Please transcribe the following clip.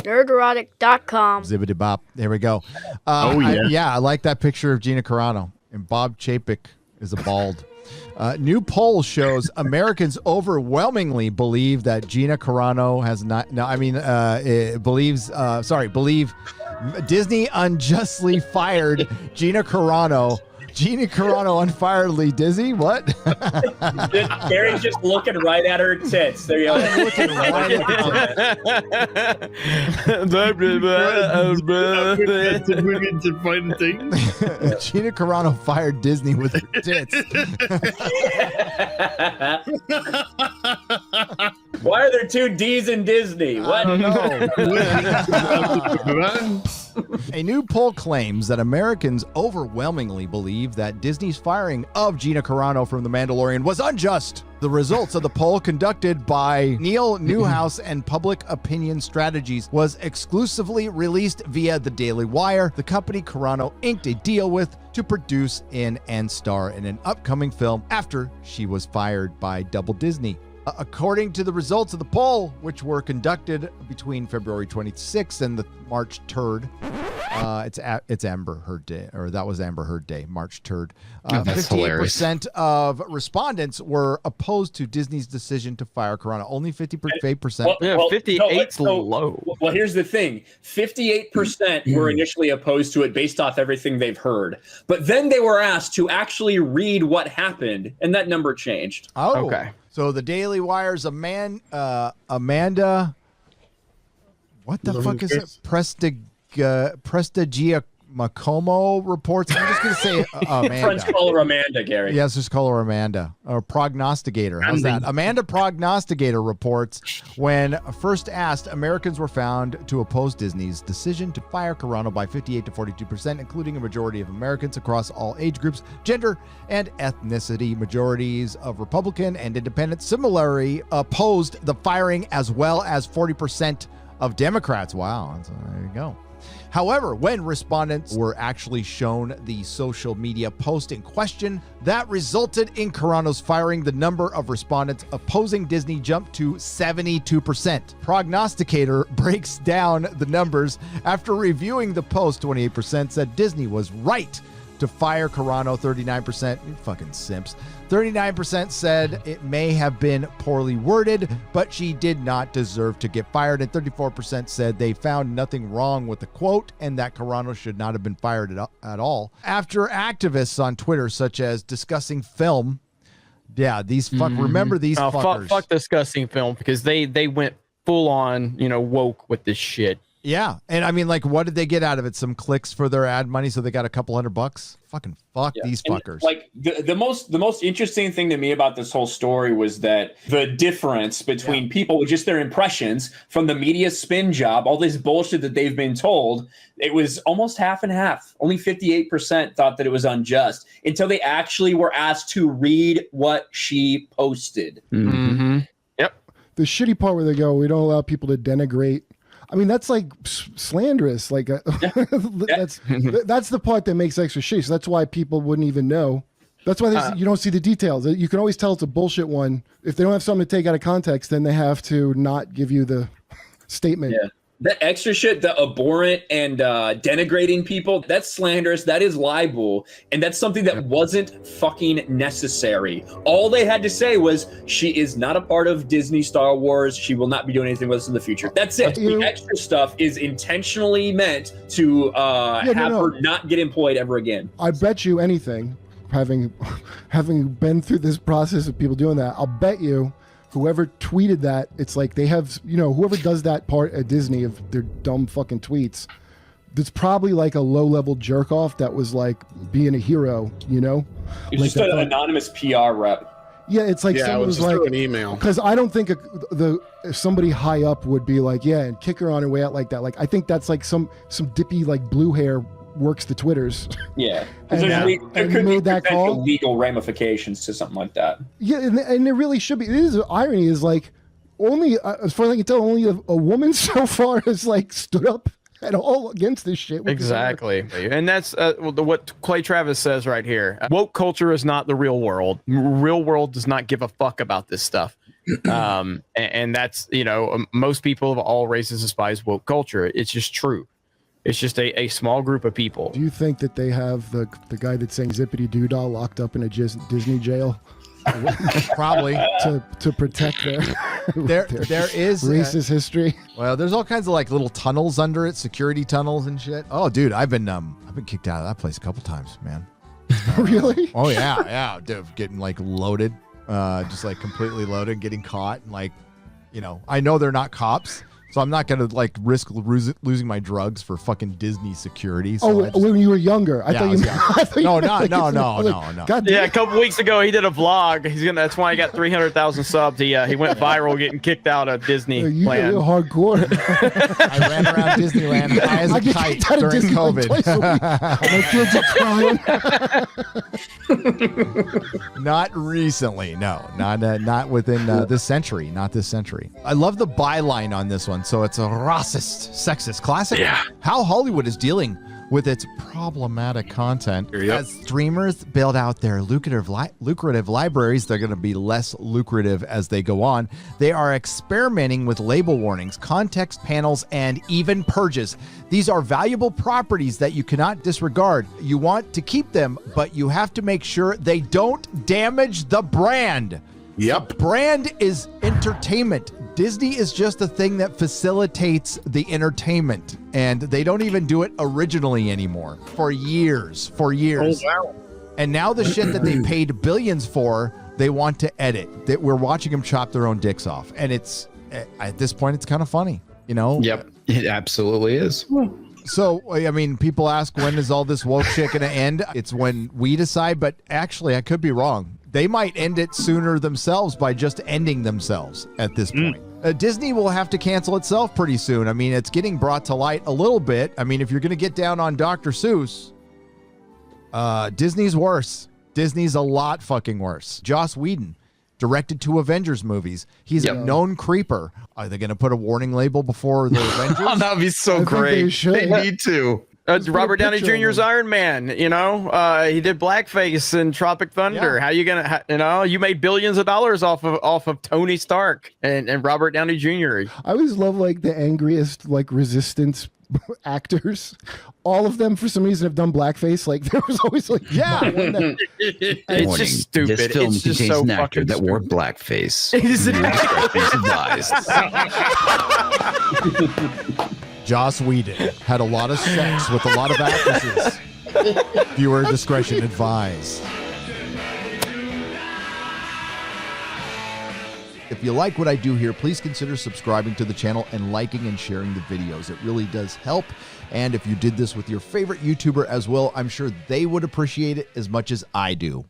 Nerdrotic.com. Zibbity bop. There we go. I like that picture of Gina Carano. And Bob Chapek is a bald. New poll shows Americans overwhelmingly believe that Gina Carano has not. No, I mean, believe Disney unjustly fired Gina Carano. Gina Carano unfiredly dizzy? What? Gary's just looking right at her tits. There you go. Looking right at Gina Carano fired Disney with her tits. Why are there two D's in Disney? What? I don't know. A new poll claims that Americans overwhelmingly believe that Disney's firing of Gina Carano from The Mandalorian was unjust. The results of the poll, conducted by Neil Newhouse and Public Opinion Strategies, was exclusively released via The Daily Wire, the company Carano inked a deal with to produce in and star in an upcoming film after she was fired by Double Disney. According to the results of the poll, which were conducted between February 26th and the March 3rd, it's Amber Heard Day, or that was Amber Heard Day, March 3rd. 58% of respondents were opposed to Disney's decision to fire Carano. Only 58%. Yeah, 58's low. Well, here's the thing. 58% were initially opposed to it based off everything they've heard. But then they were asked to actually read what happened, and that number changed. Oh, okay. So the Daily Wire's Amanda, what the fuck is it? Prestigiacomo reports. I'm just going to say Amanda. French call her Amanda, Gary. Yes, just call her Amanda. Or Prognosticator. How's that? Amanda Prognosticator reports when first asked, Americans were found to oppose Disney's decision to fire Carano by 58 to 42%, including a majority of Americans across all age groups, gender, and ethnicity. Majorities of Republican and Independents similarly opposed the firing, as well as 40% of Democrats. Wow. There you go. However, when respondents were actually shown the social media post in question that resulted in Carano's firing, the number of respondents opposing Disney jumped to 72%. Prognosticator breaks down the numbers. After reviewing the post, 28% said Disney was right to fire Carano. 39%, you fucking simps. 39% said it may have been poorly worded, but she did not deserve to get fired. And 34% said they found nothing wrong with the quote and that Carano should not have been fired at all. After activists on Twitter, such as Discussing Film, these remember these fuckers. Fuck Discussing Film, because they went full on, woke with this shit. Yeah. And I mean, like, what did they get out of it? Some clicks for their ad money, so they got a couple $100? Fucking fuck these fuckers. And, like, the most interesting thing to me about this whole story was that the difference between people with just their impressions from the media spin job, all this bullshit that they've been told, it was almost half and half. Only 58% thought that it was unjust until they actually were asked to read what she posted. Mm-hmm. Yep. The shitty part where they go, we don't allow people to denigrate. I mean, that's like slanderous. Like that's the part that makes extra shitty. So that's why people wouldn't even know. That's why you don't see the details. You can always tell it's a bullshit one. If they don't have something to take out of context, then they have to not give you the statement. Yeah. That extra shit, the abhorrent and denigrating people, that's slanderous. That is libel. And that's something that wasn't fucking necessary. All they had to say was, she is not a part of Disney Star Wars. She will not be doing anything with us in the future. That's it. The extra stuff is intentionally meant to have her not get employed ever again. I bet you anything, having been through this process of people doing that, I'll bet you whoever tweeted that, it's like they have, whoever does that part at Disney of their dumb fucking tweets, it's probably like a low-level jerk-off that was like being a hero, It's like just an anonymous PR rep. Yeah, it's like someone was like, an email. Because I don't think if somebody high up would be like, and kick her on her way out like that. Like, I think that's like some dippy, like, blue hair works the Twitters. Yeah. and there could made be that call. legal ramifications to something like that. Yeah, and it really should be. It is, irony is like, only, as far as I can tell, only a woman so far has like stood up at all against this shit. Exactly. And that's what Clay Travis says right here. Woke culture is not the real world. Real world does not give a fuck about this stuff. And that's, most people of all races despise woke culture. It's just true. It's just a small group of people. Do you think that they have the guy that sang Zippity Doodah locked up in a Disney jail? Probably to protect their there is racist history. Well, there's all kinds of like little tunnels under it, security tunnels and shit. Oh, dude, I've been kicked out of that place a couple times, man. Really? Oh yeah, dude, getting like loaded, just like completely loaded, getting caught, and like, I know they're not cops. So I'm not going to like risk losing my drugs for fucking Disney security. So when you were younger, I thought you. No. God, yeah, a couple weeks ago he did a vlog. That's why he got 300,000 subs. He went viral getting kicked out of Disneyland. You're hardcore. I ran around Disneyland high as a kite during COVID. Not recently, no, not within this century. Not this century. I love the byline on this one. So it's a racist, sexist classic. Yeah. How Hollywood is dealing with its problematic content. As streamers build out their lucrative libraries, they're going to be less lucrative as they go on. They are experimenting with label warnings, context panels, and even purges. These are valuable properties that you cannot disregard. You want to keep them, but you have to make sure they don't damage the brand. Yep. The brand is entertainment. Disney is just a thing that facilitates the entertainment, and they don't even do it originally anymore for years. Oh, wow. And now the shit that they paid billions for, they want to edit. That we're watching them chop their own dicks off, and it's at this point it's kind of funny, Yep, it absolutely is. So, I mean, people ask, when is all this woke shit going to end? It's when we decide, but actually, I could be wrong. They might end it sooner themselves by just ending themselves at this point. Disney will have to cancel itself pretty soon. I mean, it's getting brought to light a little bit. I mean, if you're going to get down on Dr. Seuss, Disney's worse. Disney's a lot fucking worse. Joss Whedon directed 2 Avengers movies. He's a known creeper. Are they going to put a warning label before the Avengers? Oh, that would be so great. They need to. Robert Downey Jr.'s Iron Man, he did blackface in Tropic Thunder. Yeah. How you gonna, you made billions of dollars off of Tony Stark and Robert Downey Jr. I always love like the angriest like resistance actors. All of them for some reason have done blackface. Like there was always like it's just stupid. This film it's just contains so an actor fucking that wore stupid. blackface. Exactly. Joss Whedon had a lot of sex with a lot of actresses. Viewer discretion advised. If you like what I do here, please consider subscribing to the channel and liking and sharing the videos. It really does help. And if you did this with your favorite YouTuber as well, I'm sure they would appreciate it as much as I do.